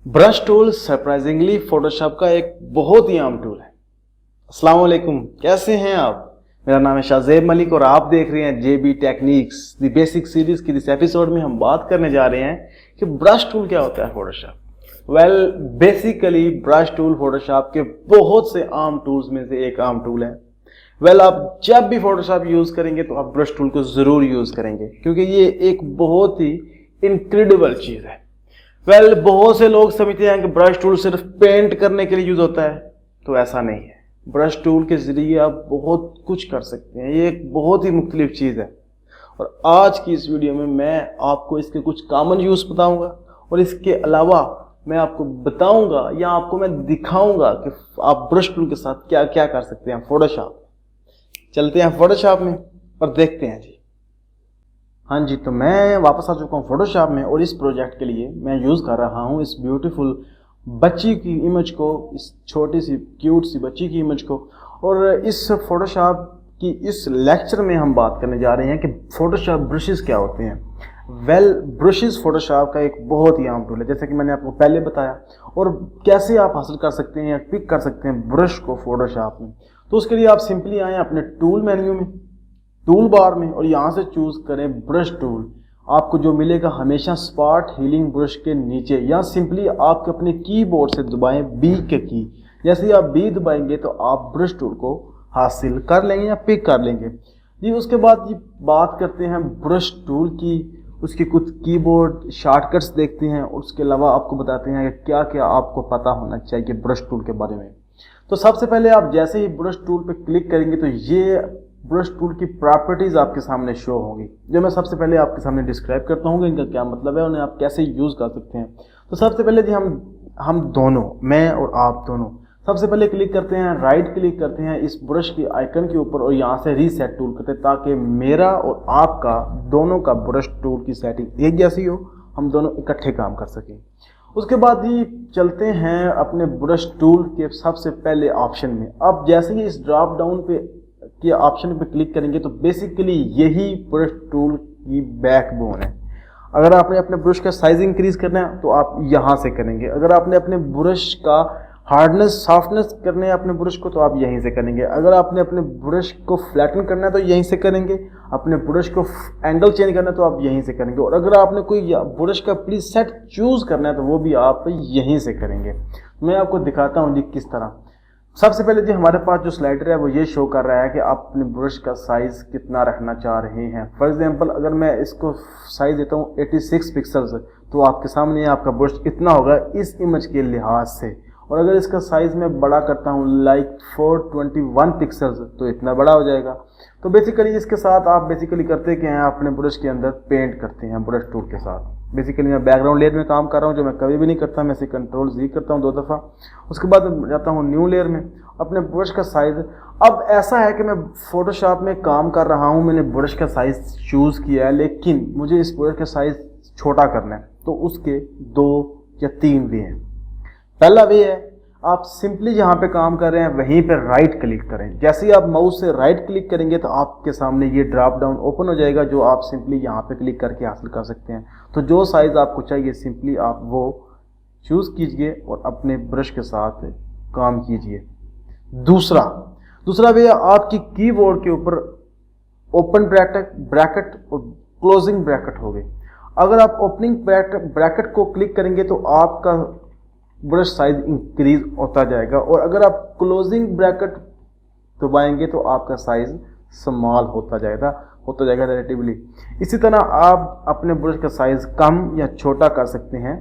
Brush tool surprisingly Photoshop का एक बहुत ही आम टूल है। अस्सलाम वालेकुम, कैसे हैं आप? मेरा नाम है शाहजेब मलिक और आप देख रहे हैं जेबी टेक्निक्स द बेसिक सीरीज की। इस एपिसोड में हम बात करने जा रहे हैं कि ब्रश टूल क्या होता है Photoshop. Basically brush tool Photoshop के बहुत से आम टूल्स में से एक आम टूल है। आप जब भी फोटोशॉप यूज करेंगे तो आप ब्रश टूल को जरूर यूज करेंगे क्योंकि ये एक बहुत ही इनक्रेडिबल चीज है। बहुत से लोग समझते हैं कि ब्रश टूल सिर्फ पेंट करने के लिए यूज होता है, तो ऐसा नहीं है। ब्रश टूल के जरिए आप बहुत कुछ कर सकते हैं। ये एक बहुत ही मुख्तलिफ चीज है और आज की इस वीडियो में मैं आपको इसके कुछ कॉमन यूज बताऊंगा और इसके अलावा मैं आपको बताऊंगा या आपको मैं दिखाऊंगा कि आप ब्रश टूल के साथ क्या क्या कर सकते हैं फोटोशॉप। चलते हैं फोटोशॉप में और देखते हैं जी। हाँ जी, तो मैं वापस आ चुका हूँ फोटोशॉप में और इस प्रोजेक्ट के लिए मैं यूज़ कर रहा हूँ इस ब्यूटीफुल बच्ची की इमेज को, इस छोटी सी क्यूट सी बच्ची की इमेज को। और इस फोटोशॉप की इस लेक्चर में हम बात करने जा रहे हैं कि फोटोशॉप ब्रशेस क्या होते हैं। ब्रशेस फोटोशॉप का एक बहुत ही आम टूल है, जैसे कि मैंने आपको पहले बताया। और कैसे आप हासिल कर सकते हैं या पिक कर सकते हैं ब्रश को फोटोशॉप में, तो उसके लिए आप सिंपली आए अपने टूल मेन्यू में, टूल बार में, और यहाँ से चूज करें ब्रश टूल। आपको जो मिलेगा हमेशा स्पॉट हीलिंग ब्रश के नीचे, या सिंपली आप अपने कीबोर्ड से दबाएं बी के की। जैसे ही आप बी दबाएंगे तो आप ब्रश टूल को हासिल कर लेंगे या पिक कर लेंगे जी। उसके बाद ये बात करते हैं ब्रश टूल की, उसकी कुछ कीबोर्ड शॉर्टकट्स देखते हैं और उसके अलावा आपको बताते हैं कि क्या क्या आपको पता होना चाहिए ब्रश टूल के बारे में। तो सबसे पहले आप जैसे ही ब्रश टूल पे क्लिक करेंगे तो ये ब्रश टूल की प्रॉपर्टीज आपके सामने शो होंगी, जो मैं सबसे पहले आपके सामने डिस्क्राइब करता हूँ इनका क्या मतलब है, उन्हें आप कैसे यूज कर सकते हैं। तो सबसे पहले जी हम दोनों, मैं और आप दोनों, सबसे पहले क्लिक करते हैं, राइट क्लिक करते हैं इस ब्रश की आइकन के ऊपर और यहाँ से रीसेट टूल करते हैं ताकि मेरा और आपका दोनों का ब्रश टूल की सेटिंग एक जैसी हो, हम दोनों इकट्ठे काम कर सकें। उसके बाद ही चलते हैं अपने ब्रश टूल के सबसे पहले ऑप्शन में। अब जैसे ही इस ड्रॉप डाउन पे के ऑप्शन पे क्लिक करेंगे तो बेसिकली यही ब्रश टूल की बैकबोन है। अगर आपने अपने ब्रश का साइज इंक्रीज करना है तो आप यहाँ से करेंगे। अगर आपने अपने ब्रश का हार्डनेस सॉफ्टनेस करने हैं अपने ब्रश को तो आप यहीं से करेंगे। अगर आपने अपने ब्रश को फ्लैटन करना है तो यहीं से करेंगे। अपने ब्रश को एंगल चेंज करना है तो आप यहीं से करेंगे। और अगर आपने कोई ब्रश का प्लीज सेट चूज करना है तो वो भी आप यहीं से करेंगे। मैं आपको दिखाता हूँ जी किस तरह। सबसे पहले जी हमारे पास जो स्लाइडर है वो ये शो कर रहा है कि आप अपने ब्रश का साइज कितना रखना चाह रहे हैं। फॉर एग्जांपल अगर मैं इसको साइज देता हूँ 86 पिक्सल्स, तो आपके सामने आपका ब्रश इतना होगा इस इमेज के लिहाज से। और अगर इसका साइज मैं बड़ा करता हूँ लाइक 421 पिक्सल्स तो इतना बड़ा हो जाएगा। तो बेसिकली इसके साथ आप बेसिकली करते क्या हैं, अपने ब्रश के अंदर पेंट करते हैं ब्रश टूल के साथ। बेसिकली मैं बैकग्राउंड लेयर में काम कर रहा हूँ, जो मैं कभी भी नहीं करता। मैं इसे कंट्रोल Z करता हूँ 2 दफ़ा। उसके बाद जाता हूँ न्यू लेयर में, अपने ब्रश का साइज। अब ऐसा है कि मैं फोटोशॉप में काम कर रहा हूँ, मैंने ब्रश का साइज चूज किया है, लेकिन मुझे इस ब्रश का साइज छोटा करना है। तो उसके 2 या 3 वे हैं। पहला वे है, आप सिंपली जहां पे काम कर रहे हैं वहीं पे राइट क्लिक करें। जैसे ही आप माउस से राइट क्लिक करेंगे तो आपके सामने ये ड्रॉप डाउन ओपन हो जाएगा, जो आप सिंपली यहां पे क्लिक करके हासिल कर सकते हैं। तो जो साइज आपको चाहिए सिंपली आप वो चूज कीजिए और अपने ब्रश के साथ काम कीजिए। दूसरा वे, आपकी कीबोर्ड के ऊपर ओपन ब्रैकेट और क्लोजिंग ब्रैकेट हो गए। अगर आप ओपनिंग ब्रैकेट को क्लिक करेंगे तो आपका ब्रश साइज इंक्रीज होता जाएगा, और अगर आप क्लोजिंग ब्रैकेट दबाएंगे तो आपका साइज स्मॉल होता जाएगा रिलेटिवली। इसी तरह आप अपने ब्रश का साइज कम या छोटा कर सकते हैं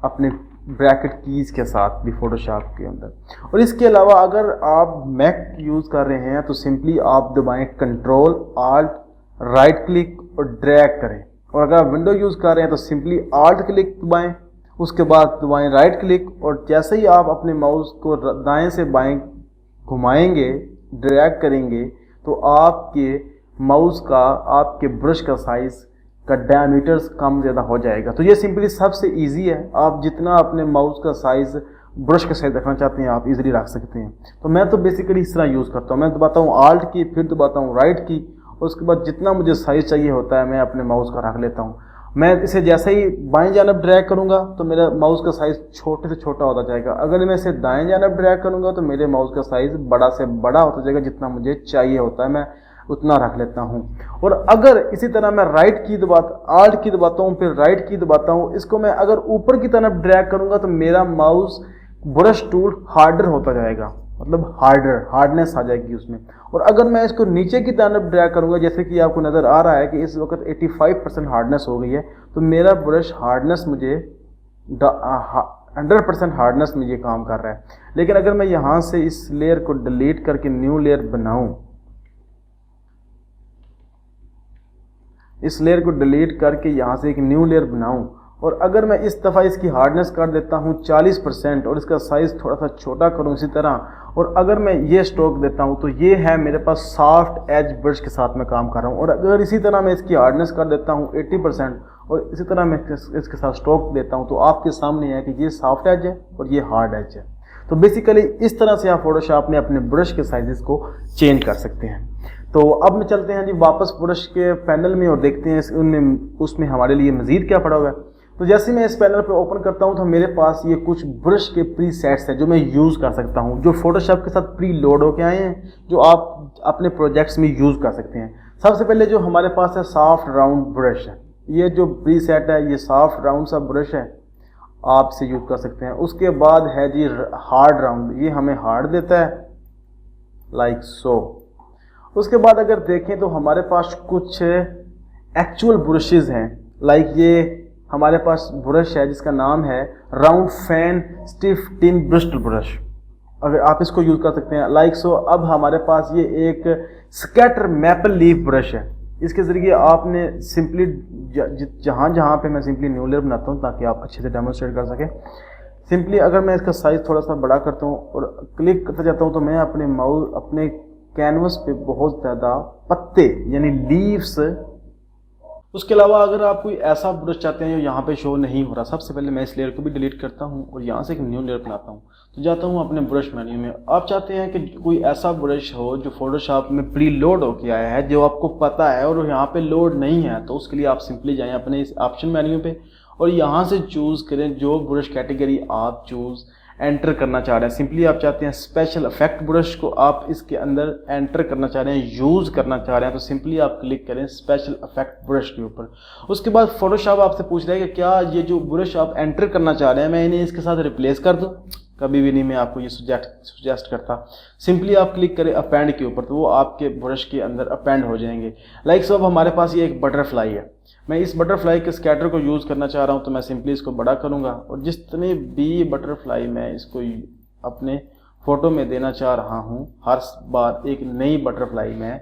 अपने ब्रैकेट कीज के साथ भी फोटोशॉप के अंदर। और इसके अलावा अगर आप मैक यूज कर रहे हैं तो सिंपली आप दबाएं कंट्रोल ऑल्ट राइट क्लिक और ड्रैग करें। और अगर आप विंडो यूज कर रहे हैं तो सिंपली ऑल्ट क्लिक दबाएं, उसके बाद दबाएं राइट क्लिक, और जैसे ही आप अपने माउस को दाएं से बाएं घुमाएंगे, ड्रैग करेंगे, तो आपके माउस का, आपके ब्रश का साइज का डायमीटर्स कम ज़्यादा हो जाएगा। तो ये सिंपली सबसे इजी है। आप जितना अपने माउस का साइज, ब्रश का साइज रखना चाहते हैं आप इजीली रख सकते हैं। तो मैं तो बेसिकली इस तरह यूज़ करता हूँ। मैं दबाता हूँ ऑल्ट की, फिर दबाता हूँ राइट की, और उसके बाद जितना मुझे साइज चाहिए होता है मैं अपने माउस का रख लेता हूँ। मैं इसे जैसे ही बाएं जानब ड्रैग करूंगा तो मेरा माउस का साइज़ छोटे से छोटा होता जाएगा। अगर मैं इसे दाएं जानब ड्रैग करूंगा तो मेरे माउस का साइज़ बड़ा से बड़ा होता जाएगा, जितना मुझे चाहिए होता है मैं उतना रख लेता हूं। और अगर इसी तरह मैं राइट की आल्ट की दबाता हूं, फिर राइट की दबाता हूं, इसको मैं अगर ऊपर की तरफ ड्रैग करूंगा तो मेरा माउस ब्रश टूल हार्डर होता जाएगा, मतलब हार्डनेस आ जाएगी उसमें। और अगर मैं इसको नीचे की तरफ ड्रैग करूंगा, जैसे कि आपको नज़र आ रहा है कि इस वक्त 85% हार्डनेस हो गई है, तो मेरा ब्रश हार्डनेस मुझे 100% हार्डनेस में ये काम कर रहा है। लेकिन अगर मैं यहाँ से इस लेयर को डिलीट करके न्यू लेयर बनाऊं, इस लेयर को डिलीट करके यहाँ से एक न्यू लेयर बनाऊं, और अगर मैं इस दफ़ा इसकी हार्डनेस कर देता हूँ 40% और इसका साइज़ थोड़ा सा छोटा करूँ इसी तरह, और अगर मैं ये स्ट्रोक देता हूँ तो ये है मेरे पास सॉफ्ट एज ब्रश के साथ मैं काम कर रहा हूँ। और अगर इसी तरह मैं इसकी हार्डनेस कर देता हूँ 80% और इसी तरह मैं इसके साथ स्ट्रोक देता हूँ, तो आपके सामने है कि ये सॉफ्ट एज है और ये हार्ड एज है। तो बेसिकली इस तरह से आप फोटोशॉप में अपने ब्रश के साइजेस को चेंज कर सकते हैं। तो अब में चलते हैं जी वापस ब्रश के पैनल में और देखते हैं उसमें हमारे लिए मज़ीद क्या पड़ा हुआ है। तो जैसे मैं इस पैनल पे ओपन करता हूं तो मेरे पास ये कुछ ब्रश के प्री सेट्स हैं जो मैं यूज़ कर सकता हूं, जो फोटोशॉप के साथ प्री लोड होके आए हैं, जो आप अपने प्रोजेक्ट्स में यूज़ कर सकते हैं। सबसे पहले जो हमारे पास है सॉफ्ट राउंड ब्रश है। ये जो प्री सेट है ये सॉफ्ट राउंड सा ब्रश है, आप इसे यूज़ कर सकते हैं। उसके बाद है जी हार्ड राउंड, ये हमें हार्ड देता है लाइक सो। उसके बाद अगर देखें तो हमारे पास कुछ एक्चुअल ब्रशेज़ हैं, लाइक ये हमारे पास ब्रश है जिसका नाम है round fan stiff tin Bristol brush, अगर आप इसको यूज़ कर सकते हैं लाइक सो। अब हमारे पास ये एक स्कैटर मैपल लीफ ब्रश है, इसके ज़रिए आपने सिंपली जहाँ पे मैं सिंपली न्यू लेयर बनाता हूँ ताकि आप अच्छे से डेमोन्स्ट्रेट कर सकें। सिंपली अगर मैं इसका साइज़ थोड़ा सा बड़ा करता हूँ और क्लिक करता जाता हूँ तो मैं अपने कैनवस पे बहुत ज़्यादा पत्ते यानी लीव्स। उसके अलावा अगर आप कोई ऐसा ब्रश चाहते हैं जो यहाँ पे शो नहीं हो रहा, सबसे पहले मैं इस लेयर को भी डिलीट करता हूँ और यहाँ से एक न्यू लेयर बनाता हूँ। तो जाता हूँ अपने ब्रश मेन्यू में। आप चाहते हैं कि कोई ऐसा ब्रश हो जो फोटोशॉप में प्री लोड होके आया है, जो आपको पता है और यहाँ पे लोड नहीं है, तो उसके लिए आप सिंपली जाएँ अपने इस ऑप्शन मेन्यू पे और यहाँ से चूज़ करें जो ब्रश कैटेगरी आप एंटर करना चाह रहे हैं। सिंपली आप चाहते हैं स्पेशल इफेक्ट ब्रश को आप इसके अंदर एंटर करना चाह रहे हैं, यूज़ करना चाह रहे हैं, तो सिंपली आप क्लिक करें स्पेशल इफेक्ट ब्रश के ऊपर। उसके बाद फोटोशॉप आपसे पूछ रहा है कि क्या ये जो ब्रश आप एंटर करना चाह रहे हैं मैं इन्हें इसके साथ रिप्लेस कर दूं। कभी भी नहीं मैं आपको ये सुजेस्ट करता। सिंपली आप क्लिक करें अपेंड के ऊपर, तो वो आपके ब्रश के अंदर अपेंड हो जाएंगे। लाइक सो अब हमारे पास ये एक बटरफ्लाई है, मैं इस बटरफ्लाई के स्कैटर को यूज़ करना चाह रहा हूँ, तो मैं सिंपली इसको बड़ा करूँगा और जितने भी बटरफ्लाई मैं इसको अपने फ़ोटो में देना चाह रहा हूँ, हर बार एक नई बटरफ्लाई मैं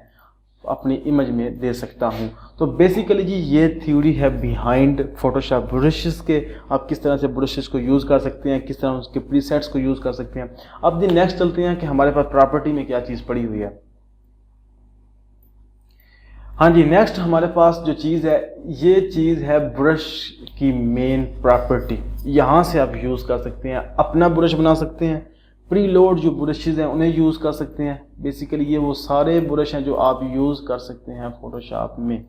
अपनी इमेज में दे सकता हूँ। तो बेसिकली जी ये थ्योरी है बिहाइंड फोटोशॉप ब्रशेस के, आप किस तरह से ब्रशेस को यूज़ कर सकते हैं, किस तरह उसके प्रीसेट्स को यूज़ कर सकते हैं। अब जी नेक्स्ट चलते हैं कि हमारे पास प्रॉपर्टी में क्या चीज़ पड़ी हुई है। हाँ जी, नेक्स्ट हमारे पास जो चीज़ है ये चीज़ है ब्रश की मेन प्रॉपर्टी। यहाँ से आप यूज़ कर सकते हैं, अपना ब्रश बना सकते हैं, प्री लोड जो ब्रशेज़ हैं उन्हें यूज़ कर सकते हैं। बेसिकली ये वो सारे ब्रश हैं जो आप यूज़ कर सकते हैं फोटोशॉप में,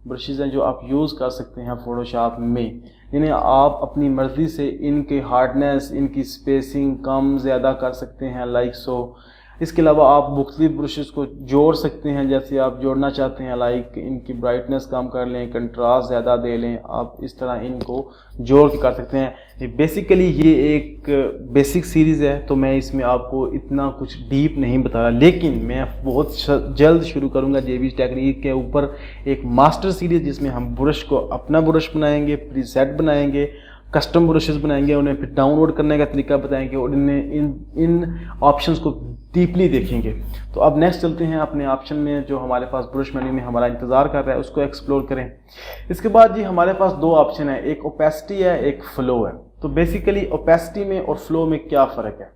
ब्रशेज़ हैं जो आप यूज़ कर सकते हैं फोटोशॉप में, जिन्हें आप अपनी मर्ज़ी से इनके हार्डनेस, इनकी स्पेसिंग कम ज़्यादा कर सकते हैं लाइक सो। इसके अलावा आप मुख्तलिफ ब्रशेस को जोड़ सकते हैं, जैसे आप जोड़ना चाहते हैं लाइक इनकी ब्राइटनेस कम कर लें, कंट्रास्ट ज़्यादा दे लें, आप इस तरह इनको जोड़ के कर सकते हैं। बेसिकली ये एक बेसिक सीरीज़ है तो मैं इसमें आपको इतना कुछ डीप नहीं बता रहा, लेकिन मैं बहुत जल्द शुरू करूँगा जेबी टेक्निक के ऊपर एक मास्टर सीरीज़ जिसमें हम ब्रश को अपना ब्रश बनाएंगे, प्रीसेट बनाएंगे, कस्टम ब्रशेस बनाएंगे, उन्हें फिर डाउनलोड करने का तरीका बताएंगे और इन ऑप्शंस को डीपली देखेंगे। तो अब नेक्स्ट चलते हैं अपने ऑप्शन में जो हमारे पास ब्रश मेन्यू में हमारा इंतज़ार कर रहा है, उसको एक्सप्लोर करें। इसके बाद जी हमारे पास दो ऑप्शन है, एक ओपेसिटी है, एक फ्लो है। तो बेसिकली ओपेसिटी में और फ्लो में क्या फ़र्क है।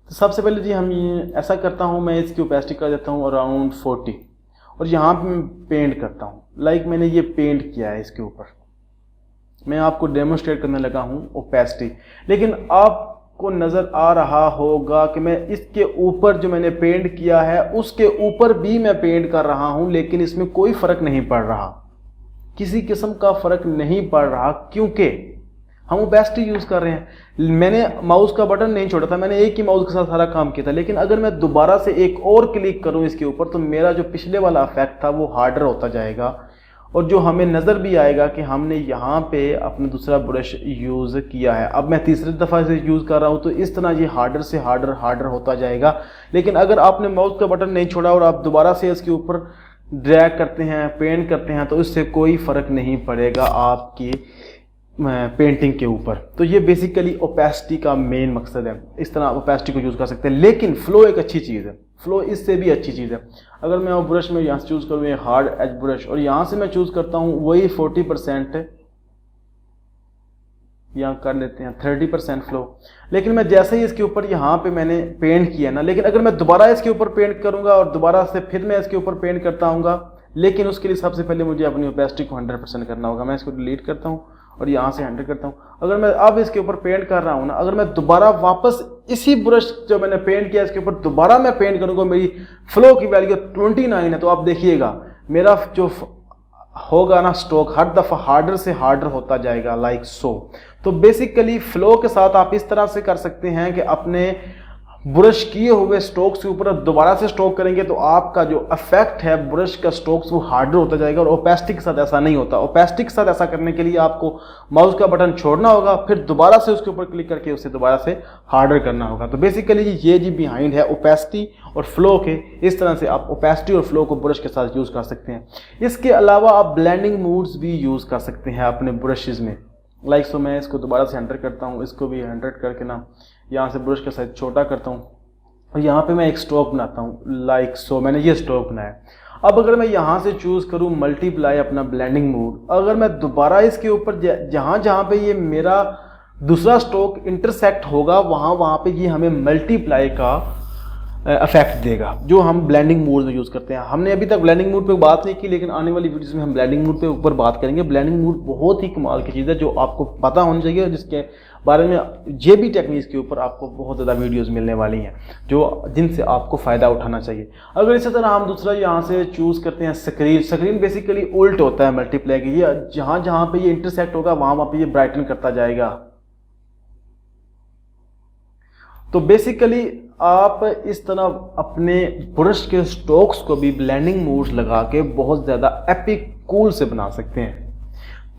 तो सबसे पहले जी हम ये ऐसा करता हूँ, मैं इसकी ओपेसिटी कर देता हूँ अराउंड 40 और यहाँ पर मैं पेंट करता हूँ। लाइक मैंने ये पेंट किया है इसके ऊपर, मैं आपको डेमोन्स्ट्रेट करने लगा हूँ ओपेसिटी, लेकिन आपको नज़र आ रहा होगा कि मैं इसके ऊपर जो मैंने पेंट किया है उसके ऊपर भी मैं पेंट कर रहा हूँ, लेकिन इसमें कोई फ़र्क नहीं पड़ रहा। किसी किस्म का फ़र्क नहीं पड़ रहा, क्योंकि हम ओपेसिटी यूज़ कर रहे हैं। मैंने माउस का बटन नहीं छोड़ा था, मैंने एक ही माउस के साथ सारा काम किया था, लेकिन अगर मैं दोबारा से एक और क्लिक करूं इसके ऊपर तो मेरा जो पिछले वाला इफेक्ट था वो हार्डर होता जाएगा, और जो हमें नज़र भी आएगा कि हमने यहाँ पे अपना दूसरा ब्रश यूज़ किया है। अब मैं तीसरी दफ़ा इसे यूज़ कर रहा हूँ तो इस तरह ये हार्डर से हार्डर होता जाएगा। लेकिन अगर आपने माउस का बटन नहीं छोड़ा और आप दोबारा से इसके ऊपर ड्रैग करते हैं, पेंट करते हैं, तो इससे कोई फ़र्क नहीं पड़ेगा आपकी पेंटिंग के ऊपर। तो ये बेसिकली ओपेसिटी का मेन मकसद है, इस तरह आप ओपेसिटी को यूज़ कर सकते हैं। लेकिन फ्लो एक अच्छी चीज़ है, फ्लो इससे भी अच्छी चीज़ है। अगर मैं वो ब्रश में यहाँ से चूज़ करूँ ये हार्ड एज ब्रश, और यहाँ से मैं चूज़ करता हूँ वही 40%, यहाँ कर लेते हैं 30% फ्लो। लेकिन मैं जैसे ही इसके ऊपर यहाँ पे मैंने पेंट किया ना, लेकिन अगर मैं दोबारा इसके ऊपर पेंट करूँगा और दोबारा से फिर मैं इसके ऊपर पेंट करता हूँगा, लेकिन उसके लिए सबसे पहले मुझे अपनी ओपेसिटी को 100% करना होगा। मैं इसको डिलीट करता हूँ और यहाँ से 100 करता हूँ। अगर मैं अब इसके ऊपर पेंट कर रहा हूँ ना, अगर मैं दोबारा वापस इसी ब्रश जो मैंने पेंट किया इसके ऊपर दोबारा मैं पेंट करूँगा, मेरी फ्लो की वैल्यू 29 है, तो आप देखिएगा मेरा जो होगा ना स्ट्रोक हर दफ़ा हार्डर से हार्डर होता जाएगा, लाइक सो। तो बेसिकली फ्लो के साथ आप इस तरह से कर सकते हैं कि अपने ब्रश किए हुए स्ट्रोक्स के ऊपर दोबारा से स्ट्रोक करेंगे तो आपका जो इफेक्ट है ब्रश का स्ट्रोक्स वो हार्डर होता जाएगा। और ओपेसिटी के साथ ऐसा नहीं होता। ओपेसिटी के साथ ऐसा करने के लिए आपको माउस का बटन छोड़ना होगा, फिर दोबारा से उसके ऊपर क्लिक करके उसे दोबारा से हार्डर करना होगा। तो बेसिकली ये जी बिहाइंड है ओपेसिटी और फ्लो के। इस तरह से आप ओपेसिटी और फ्लो को ब्रश के साथ यूज़ कर सकते हैं। इसके अलावा आप ब्लेंडिंग मूड्स भी यूज़ कर सकते हैं अपने ब्रशेज़ में, लाइक सो। मैं इसको दोबारा से 100 करता हूँ, इसको भी 100 करके ना यहाँ से ब्रश का साइज छोटा करता हूँ और यहाँ पे मैं एक स्ट्रोक बनाता हूँ, लाइक सो। मैंने ये स्ट्रोक बनाया। अब अगर मैं यहाँ से चूज़ करूँ मल्टीप्लाई अपना ब्लेंडिंग मोड, अगर मैं दोबारा इसके ऊपर जहाँ जहाँ पे ये मेरा दूसरा स्ट्रोक इंटरसेक्ट होगा वहाँ पे ये हमें मल्टीप्लाई का इफेक्ट देगा, जो हम ब्लेंडिंग मोड में यूज़ करते हैं। हमने अभी तक ब्लेंडिंग मोड पे बात नहीं की, लेकिन आने वाली वीडियोस में हम ब्लेंडिंग मोड पे ऊपर बात करेंगे। ब्लेंडिंग मोड बहुत ही कमाल की चीज़ है जो आपको पता होना चाहिए, जिसके बारे में जेबी टेक्निक्स के ऊपर आपको बहुत ज़्यादा वीडियोस मिलने वाली हैं जिनसे आपको फ़ायदा उठाना चाहिए। अगर इसी तरह हम दूसरा यहाँ से चूज़ करते हैं स्क्रीन। स्क्रीन बेसिकली उल्ट होता है मल्टीप्लाई की, ये जहाँ जहाँ पे ये इंटरसेक्ट होगा वहाँ पे ये ब्राइटन करता जाएगा। तो बेसिकली आप इस तरह अपने ब्रश के स्ट्रोक्स को भी ब्लेंडिंग मोड्स लगा के बहुत ज़्यादा एपिक कूल से बना सकते हैं।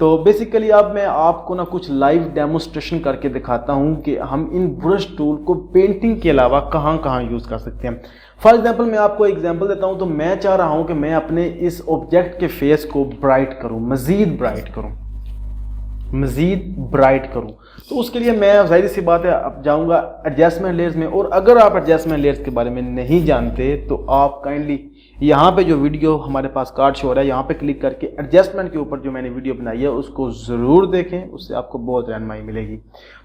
तो बेसिकली अब मैं आपको ना कुछ लाइव डेमोस्ट्रेशन करके दिखाता हूं कि हम इन ब्रश टूल को पेंटिंग के अलावा कहां कहां यूज़ कर सकते हैं। फॉर एग्जांपल मैं आपको एग्जांपल देता हूं। तो मैं चाह रहा हूं कि मैं अपने इस ऑब्जेक्ट के फेस को ब्राइट करूं, मज़ीद ब्राइट करूं। तो उसके लिए मैं जाहिर सी बात है अब जाऊंगा एडजस्टमेंट लेयर्स में। और अगर आप एडजस्टमेंट लेयर्स के बारे में नहीं जानते तो आप काइंडली यहाँ पे जो वीडियो हमारे पास कार्ड शो हो रहा है यहाँ पे क्लिक करके एडजस्टमेंट के ऊपर जो मैंने वीडियो बनाई है उसको ज़रूर देखें, उससे आपको बहुत रहनुमाई मिलेगी।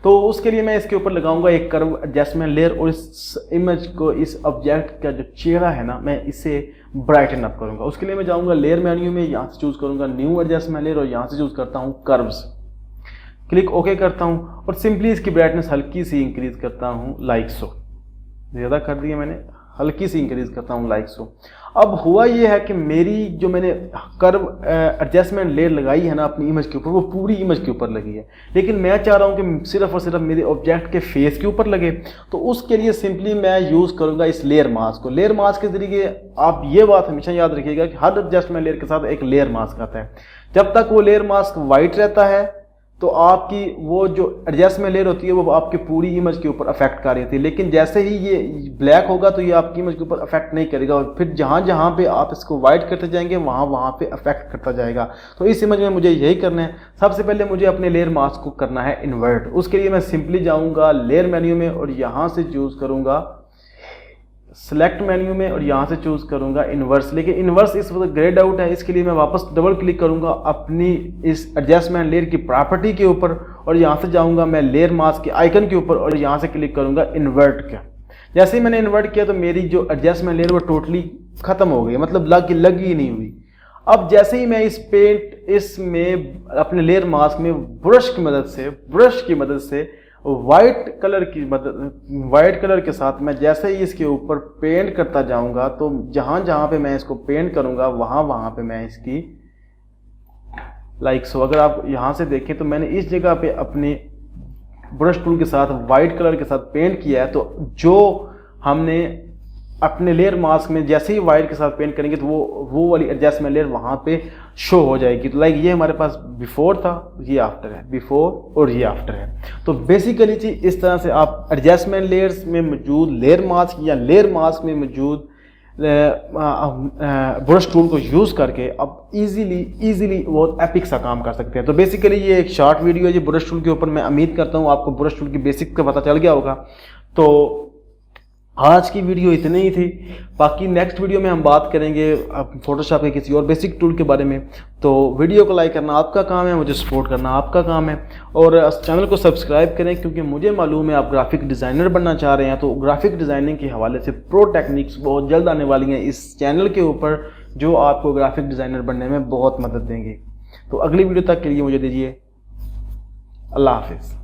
तो उसके लिए मैं इसके ऊपर लगाऊंगा एक कर्व एडजस्टमेंट लेयर और इस इमेज को, इस ऑब्जेक्ट का जो चेहरा है ना, मैं इसे ब्राइटन अप करूँगा। उसके लिए मैं जाऊँगा लेयर मेन्यू में, यहाँ से चूज़ करूँगा न्यू एडजस्टमेंट लेयर और यहाँ से चूज़ करता हूँ कर्व्स। क्लिक ओके करता हूँ और सिंपली इसकी ब्राइटनेस हल्की सी इंक्रीज करता हूँ, लाइक सो। ज़्यादा कर दिया मैंने, हल्की सी इंक्रीज करता हूँ, लाइक सो। अब हुआ ये है कि मेरी जो मैंने कर्व एडजस्टमेंट लेयर लगाई है ना अपनी इमेज के ऊपर, वो पूरी इमेज के ऊपर लगी है। लेकिन मैं चाह रहा हूँ कि सिर्फ और सिर्फ मेरे ऑब्जेक्ट के फेस के ऊपर लगे। तो उसके लिए सिंपली मैं यूज़ करूँगा इस लेयर मास्क को। लेयर मास्क के ज़रिए आप ये बात हमेशा याद रखिएगा कि हर एडजस्टमेंट लेयर के साथ एक लेयर मास्क आता है। जब तक वो लेयर मास्क वाइट रहता है तो आपकी वो जो एडजस्टमेंट लेयर होती है वो आपकी पूरी इमेज के ऊपर अफेक्ट कर रही थी। लेकिन जैसे ही ये ब्लैक होगा तो ये आपकी इमेज के ऊपर अफेक्ट नहीं करेगा और फिर जहाँ जहाँ पे आप इसको वाइट करते जाएंगे वहाँ पे अफेक्ट करता जाएगा। तो इस इमेज में मुझे यही करना है। सबसे पहले मुझे अपने लेयर मास्क को करना है इन्वर्ट। उसके लिए मैं सिंपली जाऊँगा लेयर मेन्यू में और यहाँ से चूज़ करूँगा सेलेक्ट मेन्यू में और यहाँ से चूज़ करूँगा इन्वर्स। लेकिन इन्वर्स इस वक्त ग्रेड आउट है, इसके लिए मैं वापस डबल क्लिक करूँगा अपनी इस एडजस्टमेंट लेयर की प्रॉपर्टी के ऊपर और यहाँ से जाऊँगा मैं लेयर मास्क के आइकन के ऊपर और यहाँ से क्लिक करूँगा इन्वर्ट का। जैसे ही मैंने इन्वर्ट किया तो मेरी जो एडजस्टमेंट लेयर वो टोटली ख़त्म हो गई, मतलब लगी ही नहीं हुई। अब जैसे ही मैं इसमें अपने लेयर मास्क में ब्रश की मदद से वाइट कलर के साथ मैं जैसे ही इसके ऊपर पेंट करता जाऊंगा तो जहाँ जहाँ पे मैं इसको पेंट करूंगा वहाँ पे मैं इसकी लाइक सो। अगर आप यहाँ से देखें तो मैंने इस जगह पे अपने ब्रश टूल के साथ वाइट कलर के साथ पेंट किया है, तो जो हमने अपने लेयर मास्क में जैसे ही वाइट के साथ पेंट करेंगे तो वो वाली एडजस्टमेंट लेयर वहाँ पे शो हो जाएगी। तो लाइक ये हमारे पास बिफोर था, ये आफ्टर है, बिफोर और ये आफ्टर है। तो बेसिकली चीज इस तरह से आप एडजस्टमेंट लेयर्स में मौजूद लेयर मास्क या लेयर मास्क में मौजूद ब्रश टूल को यूज़ करके अब इजीली बहुत एपिक सा काम कर सकते हैं। तो बेसिकली ये एक शॉर्ट वीडियो है जी ब्रश टूल के ऊपर। मैं उम्मीद करता हूँ आपको ब्रश टूल की बेसिक का पता चल गया होगा। तो आज की वीडियो इतनी ही थी। बाकी नेक्स्ट वीडियो में हम बात करेंगे फोटोशॉप के किसी और बेसिक टूल के बारे में। तो वीडियो को लाइक करना आपका काम है, मुझे सपोर्ट करना आपका काम है, और चैनल को सब्सक्राइब करें क्योंकि मुझे मालूम है आप ग्राफिक डिज़ाइनर बनना चाह रहे हैं। तो ग्राफिक डिज़ाइनिंग के हवाले से प्रो टेक्निक्स बहुत जल्द आने वाली हैं इस चैनल के ऊपर, जो आपको ग्राफिक डिज़ाइनर बनने में बहुत मदद देंगे। तो अगली वीडियो तक के लिए मुझे दीजिए अल्लाह हाफिज़।